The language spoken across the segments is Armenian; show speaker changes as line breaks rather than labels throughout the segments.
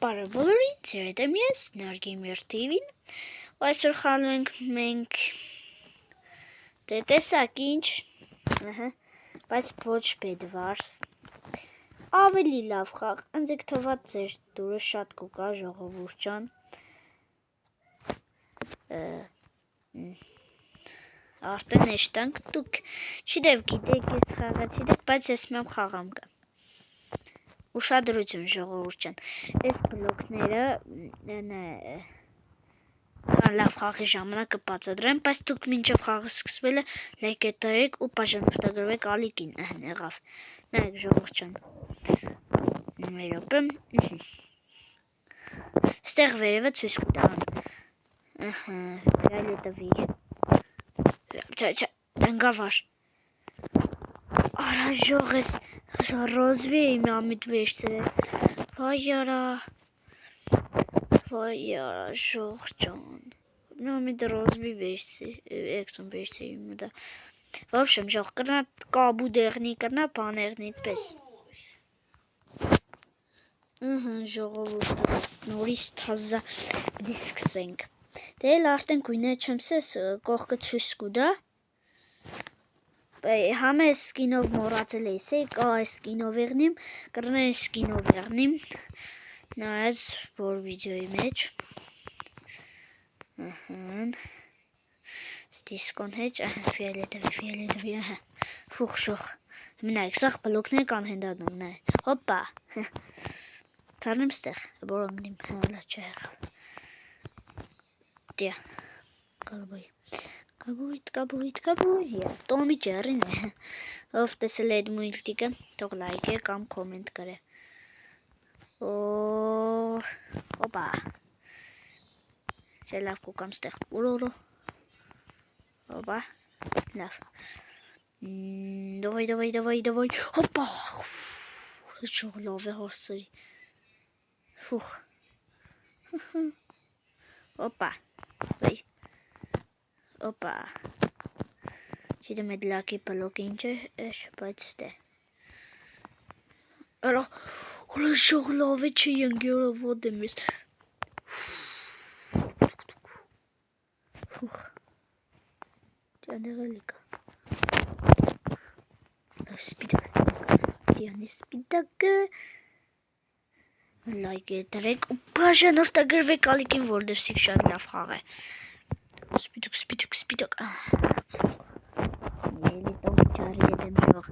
Բարև բոլորին, ձեր եմ ես, Նարգիմեր TV-ն, այսօր խաղալու ենք մենք տեսակ ինչ, բայց ոչ Bedwars, ավելի լավ խաղ, ընձեք թվաց ձեր դուրը շատ կուկա ժողովուրդ ջան, արդեն էշտանք, դուք չիդև գիտեք ես խաղա չիդեք, բայց ես մեմ խաղամ կա. Ուշադրություն ժողովուրդ ջան, այս բլոկները լավ խաղի ժամանակը բացատրեմ, բայց դուք մինչև խաղը սկսվել է լայք տարեք ու բաժանորդագրվեք ալիքին եղավ, նայեք ժողովուրդ ջան, մեր րոպե, ստեղ վերևը ցույց կտամ, ֆիոլետովի, դանգավար, արա ժող ես, ռոզվի է իմ ամիտ վեշցրել, վայ արա, ժող ջան, իմ ամիտ ռոզվի վեշցի, էքսում վեշցի իմ դա, в общем, ժող կրնա կաբու դեղնի կրնա բաներնի պես, ժողովուրդ, նորից թազա դիսկսենք, դել արդեն կույնը չեմ սես կողքը ցույց կուդա, Համը սկինով մորացել էի, սեկ այս սկինով եղնիմ, կրնա այս սկինով եղնիմ, նայած որ վիդեոյի մեջ, ստիսկոն հեչ, ֆիոլետովի, ֆուխ շող, մնայք, սաղ բլոկներ կան հենդադում, նայ, հոպա, թարնեմ ստեղ, որ անգնիմ, հալա չէ եղավ, դյա, կալբոյ, Կաբույտ, Տոմի ջերին է, ով տեսել է այդ մուլտիկը, թող լայք է կամ կոմենտ կրե, օպա, չէ լավ կուկամ ստեղ, ուրորո, օպա, լավ, դովայ, հոպա, ժող լավ է հորսրի, ֆուխ, օպա, վայ, Opa, չիդեմ էդ լակի բլոկը ինչ է, բայց ստե, արա, հոլա ժող լավ է չի ենգեորա ոդ եմ ես, ֆուխ, ճանեղը լիկա, դյանի սպիտակը, լայք է տրեք, ու բաժանորդագրվեք ալիքին, որ դրսիկ շատ լավ խաղ է, Սպիտակ, Ելի տոմ ճարի եդեմ ժող,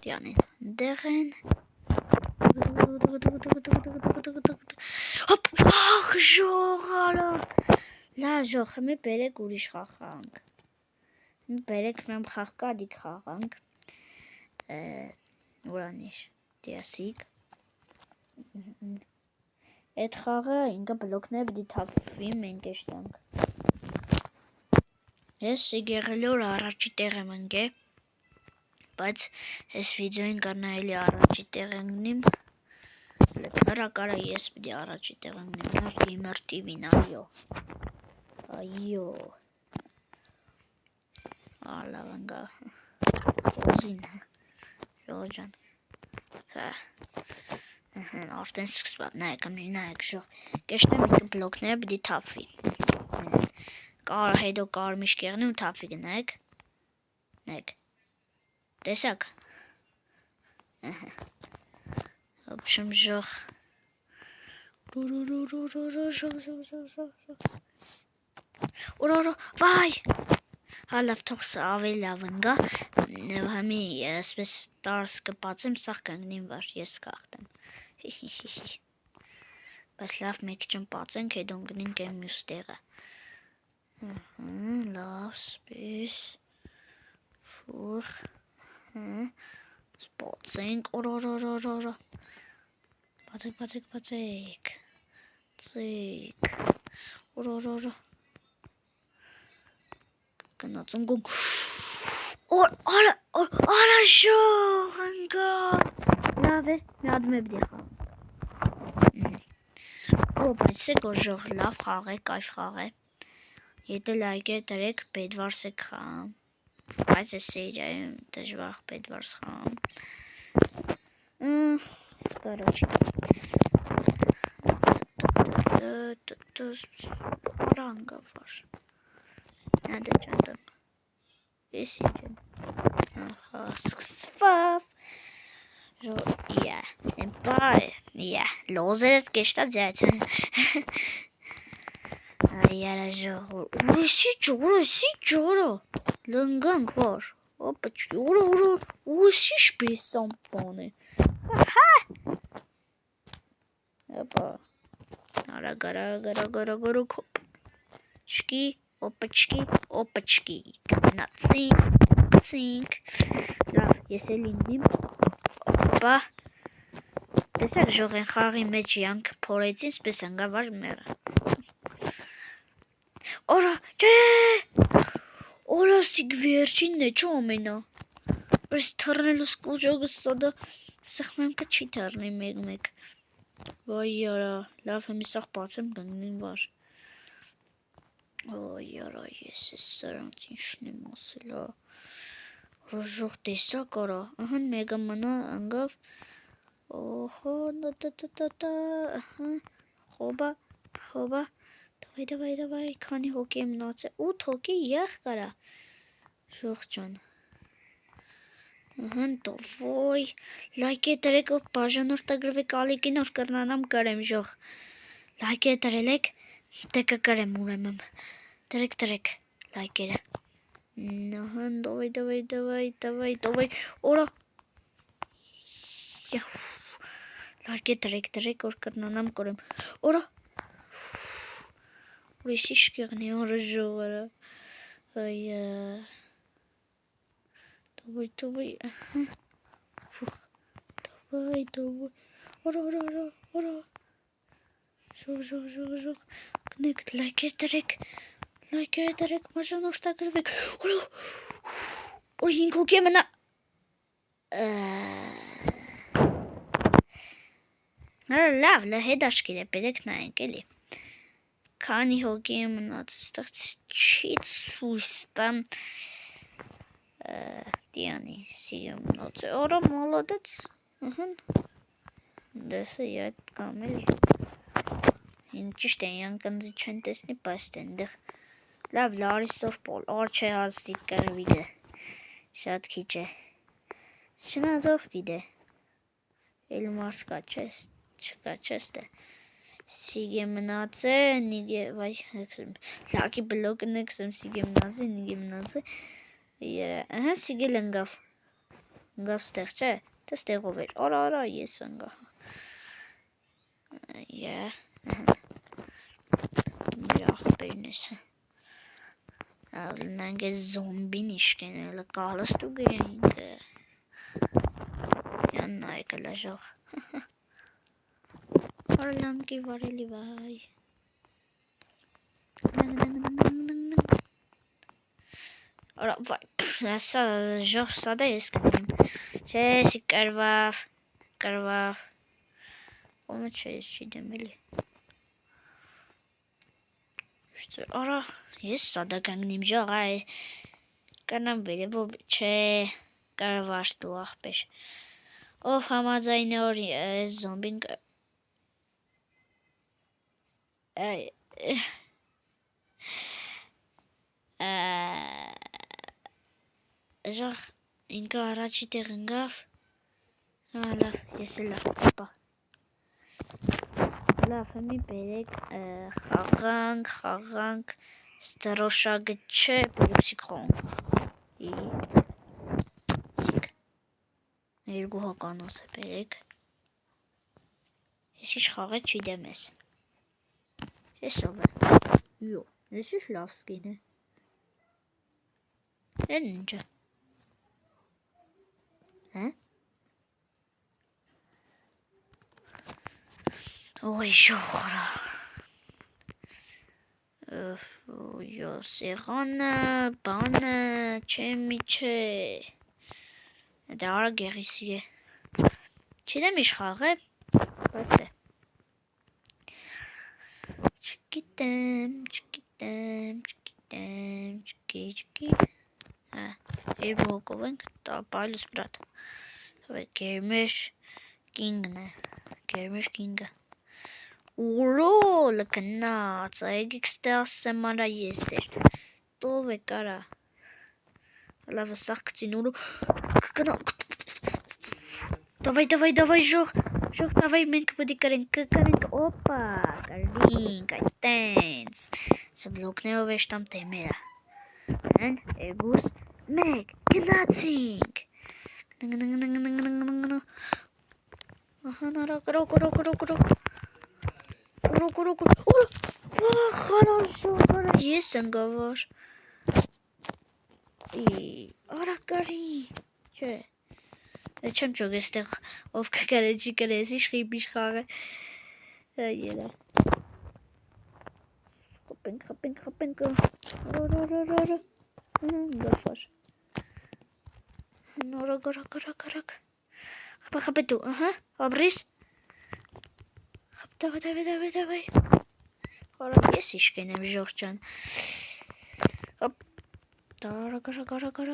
Դյանին, դեղ են, հոպ, վախ ժող արա, լավ ժող, մի բերեք ուրիշ խաղանք, մի բերեք մեմ խաղ կադիք խաղանք, ուրանիշ, դյասիկ, այդ խաղը ինկը բլոկներ բդի թապվի մենք էշտանք, ես սիգեղելով առաջի տեղ եմ ընգե, բայց ես վիդեոին կարնայելի առաջի տեղ ընգնիմ, հրակարա ես բդի առաջի տեղ ընգնիմ, Նարգիմեր TV-ն, այո, լավ ընգա, ոզին, ժող ջան, արդեն սկսվավ, նայեք ժող, կեշտեմ ինքը բլոկները բդի թապվի, հետո կարմիշ կեղնի ու թապվի գնայեք, նայեք, տեսակ, ոբշմ ժող, ուրորո, վայ, հալավ թողս ավելի լավ ընգա, համի ասպես տարս կպացեմ, սաղ կանգնիմ վար, ես կաղտեմ, բայց լավ մեկ չմ պացենք, հետո ընգնինք եմ մյուս տեղը, լավ, սպես, ֆուխ, սպացենք, օրորորորորո, բացեք, ծեկ, օրորորո, գնաց ընգոնք, արա ժող ընգա, լավ է, մի ադմ է բդի խաղ, բայց սեկ որ ժող լավ խաղ է, կայվ խաղ է, Եթե լայք է դրեք Bedwars եք խաղամ։ Բայց այս սերիայում դժվար Bedwars խաղամ։ Короче. Oranга var. Nerede canım? Eşeceğim. Aha, sıksıfaf. Ja, ein paar. Ja, loseret geçti zaten. Ayara joro. Orası joro. Langang var. Hoppa, joro. Orası bir sampane. Aha. Hoppa. Gara kop. Çki, опачки. Цink. Լավ, ես էլ ինձ Опа. Տեսեք ժողեն խաղի մեջ յանք փորեցին, սպես անգավար մերը։ Օրա, չէ։ Օրա սիկ վերջինն է, չէ ամենա։ Բայց թռնելուս կուժոգը սոդը սխմեմ կը չի թռնի մեկ։ Ոյ արա, լավ հեմի սաղ բացեմ գնգնին վար։ Ոյ արա, ես ես սրանց ինչն եմ ասել, ռոժող տեսակ արա, ըհն մեկը մնա անգավ, օհո, խոբա, դավայ, քանի հոգի եմ նացել, 8 հոգի եղ կարա, ժող ճան, ըհն տովոյ, լայք է տրեք, բաժանորդագրվեք ալիքին որ կրնանամ կարեմ ժող, լայք է տրելեք, տեկը կարեմ ուրեմմ, տրեք, լայքերը, ըհն դավայ, օրա, լայք է տրեք, որ կրնանամ կարեմ, օրա, ուրիշի շկեղնի օրը ժողը, այա, Давай. Фух. Давай. Ура. Жող. Կնեք լայք դրեք, մաժանորդագրվեք։ Ուրա. Որ 5 հոգի մնա։ Լավ, հետաշկիր է, պետք նայենք էլի։ Քանի հոգի մնաց, ստեղ չի ցույց տամ։ Դիանի, սիրում նոց է, օրա մոլոդեց, ըհն, դեսը յայտ կամ էլի, ճիշտ են, յանքնձի չեն տեսնի, բայց տենդեղ, լավ լարիսով պոլ, օր չէ հասիկ կարվիգը, շատ քիչ է, չնածով գիդե, էլ մարդ կա չես դե, սիգե մնաց է, նիգե, վայ, լակի բլոգը նեքսեմ, սիգե մնաց է, Ահա սիգել ընգավ ստեղ չէ, դա ստեղով էր, արա, ես ընգա, մեր աղբերն ես, լնանք ես զոմբին իշկեն, էլը կալստու գերինք, յան նայք էլը ժող, արլանքի վարելի վայ, Ora, vai, essa já sada esse caminho. Esse carvaf. Como é que é demeli? Ora, esse sada caminho já vai. Canam bile bu şey carvaf tu ahbeş. Of hamazayne ori zombin. Genre, ինքը առաջի տեղ ընգավ, լավ, ես լավ, ապա, լավ, հմի բերեք, խաղանք, ստրոշագը չէ, բրուքսիկ խոն, երկու հականոց է բերեք, ես ինչ խաղը չի դեմ ես, ես ով է, ես ինչ լավ սկին է, են ինջը, Ой, ժողորա, սեղանը, բանը, չէ, դա արա գեղիսի է, չիդեմ իշ խաղ է, բայց է, չգիտեմ, Չկի։ Երկու հոգով ենք, տապայլուս բրատ։ Գերմեր կինգն է, գերմեր կինգը։ Ուրո, լկնած, այգիք ստե ասեմ արա ես ձեր։ Տով է կարա։ Լավ սաղ կծին ուրո։ Давай, ժող, давай մենք պետք է կրենք, օպա, կրինք, այտենց, սա բլոկներով էշտամ թեմերը, են, երկուս, մեկ, գնացինք, ահա նարա, կրոք, խարաշո, ես ընգավար, արա կարի, չէ, չեմ ճոգ էստեղ ով կգարե չի կրես իշխիպ իշխաղը ելա խպենք գավար նորա գարակ խպա դու ապրիս давай խարակ ես իշկեն եմ ժողջան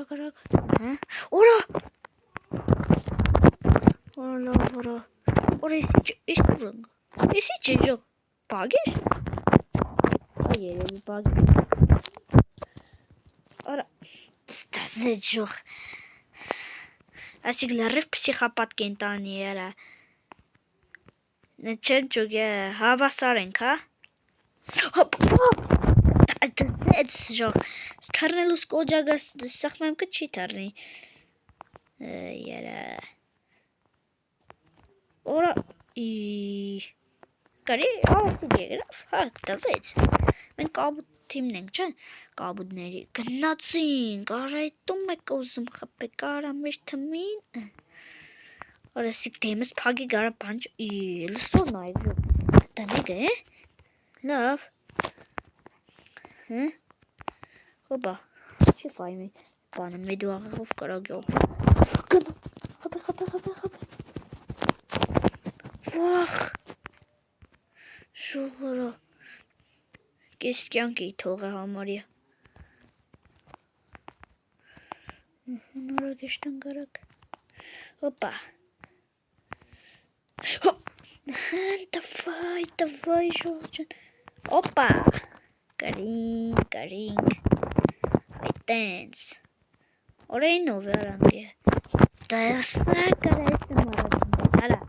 գարակ ուրա Ora esi çocuk. Bagir? Hayır bir bagir. Ora çocuk. Asiglarif psixopat կենտանի era. Չեմ ճոգ հավասարենք, հա? Այդ ժող. Թարնելուս կոջագը սախմեմ կը չի թարնի. Երա. Ora կարի ասի գերավ, հա, դասեց։ Մենք կաբուտ թիմն ենք, չէ՞, կաբուտների։ Գնացինք, արայտում եք ուզում խփեք, արա մեր թմին։ Ora սիկ դեմս փագի գարա բանջ, լսոր նայ։ Տնեգ է։ Լավ։ Հա։ Հոբա։ Չի ֆայմի։ Բանը մեդու աղով կարագյո։ Խփ։ Վախ, շուղորա, կես կյանք էի թողը համարյա, նորակ էշտան գարակ, հոպա, դավայ ժողջան, հոպա, կարինք, այտենց, օրեին ով է արանք է, դայասա կարայսը մարակին, արա,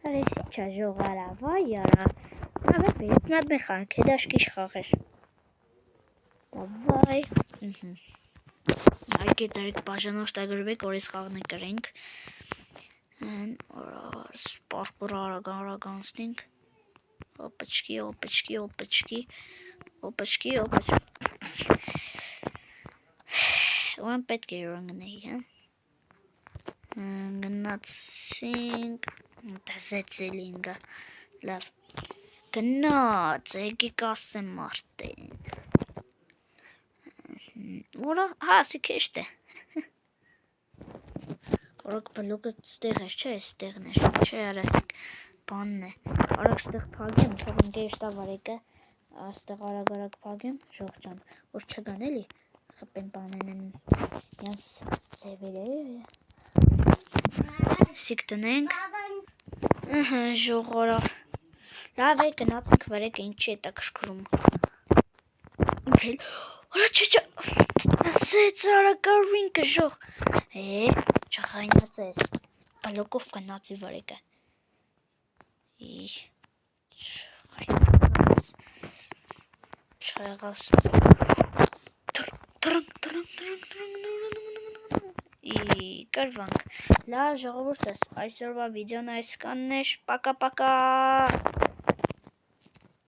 Արեսի չա ժողարա, վայ արա, նավե պերիտ նատ մեխանք, հետաշկիշ խաղեր, վայ, այգե տարիք բաժանող տագրվեք, որես խաղնի կրենք, սպարկուր արագանցնինք, օպաչկի, ուան պետք է յորան գնեի, հա, գնացինք, դազեցելինգա, լավ, գնաց, եկեք ասեմ մարդեն, ուրա, հա, ասի կեշտ է, օրակ բլոգը ստեղ էր, չէ, ստեղն էր, չէ, արասիկ, բանն է, արակ ստեղ պագեմ, թող ընգե իշտա վարեկը, աստեղ արագ պագեմ, ժողջան, որ չգան էլի, խպեն բանեն են, յանց ձևեր է, սիկ տնենք, ժողորա, լավ է գնացինք վարեք ինչ չի հետաքրքրում, ինքել, որա չէ, ասեց արակարվինքը ժող, չխայնած ես, բլոգով գնացի վարեկը, չայղաս, Կարվանք, լավ ժողովուրդս, այսօրվա վիդեոն այսքանն էր, պակա